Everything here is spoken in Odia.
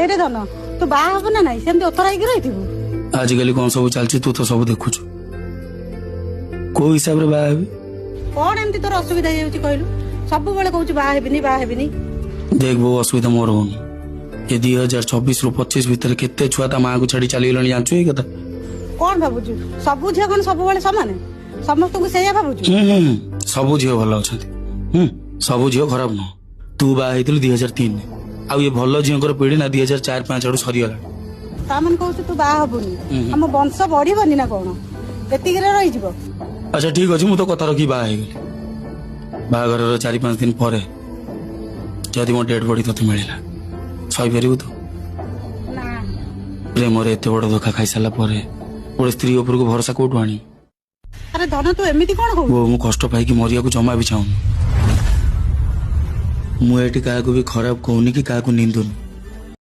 ଏଇରେ ଧନ ତୁ ବାହା ହବୁ ନା ନାଇଁ ସେମିତି ଓତରା ହେଇକି ରହିଥିବୁ। ଆଜିକାଲି କଣ ସବୁ ଚାଲିଛି ତୁ ତ ସବୁ ଦେଖୁଛୁ। କୋଉ ହିସାବରେ ବାହା ହେବି? କଣ ଏମିତି ତୋର ଅସୁବିଧା ହେଇଯାଉଛି କହିଲୁ? ସବୁବେଳେ କହୁଛୁ ବାହା ହେବିନି ବାହା ହେବିନି। देख वो असुविधा मोर होनी ये 2024 ରୁ 25 ଭିତରେ କେତେ ଛୁଆ ତା ମାଆକୁ ଛାଡି ଚାଲିଗଲେଣି ଜାଣିଛୁ ଏଇ କଥା? କଣ ଭାବୁଛୁ ସବୁ ଝିଅ କଣ ସବୁବେଳେ ସମାନ? ସମସ୍ତଙ୍କୁ ସେଇଆ ଭାବୁଛୁ? ସବୁ ଝିଅ ଭଲ ଅଛନ୍ତି। ସବୁ ଝିଅ ଖରାପ ନୁହଁ। ତୁ ବାହା ହେଇଥିଲୁ 2003 ଆଉ ଏ ଭଲ ଝିଅଙ୍କର ପିଢି ନା 2004-05 ଆଡୁ ସରିଗଲାଣି। ତାମାନେ କହୁଛୁ ତୁ ବାହା ହବୁନି ଆମ ବଂଶ ବଢିବନି ନା କଣ? ଏତିକିରେ ରହିଯିବ? ଆଚ୍ଛା ଠିକ ଅଛି ମୁଁ ତ କଥା ରଖି ବାହା ହେଇଗଲି। ବାହାଘରର 4-5 ଦିନ ପରେ ଯଦି ମୋ ଡେଡ୍ ବଡି ତତେ ମିଳିଲା ସହିପାରିବୁ ତୁ? ନା। ପ୍ରେମରେ ଏତେ ବଡ ଧୋକା ଖାଇସାରିଲା ପରେ ଗୋଟେ ସ୍ତ୍ରୀ ଉପରକୁ ଭରସା କୋଉଠୁ ଆଣିବି? ଆରେ ଧନ ତୁ ଏମିତି କଣ କହୁଛୁ? ମୁଁ କଷ୍ଟ ପାଇକି ମରିବାକୁ ଜମା ବି ଚାହୁଁନି। ମୁଁ ଏଠି କାହାକୁ ବି ଖରାପ କହୁନି କି କାହାକୁ ନିନ୍ଦୁନି।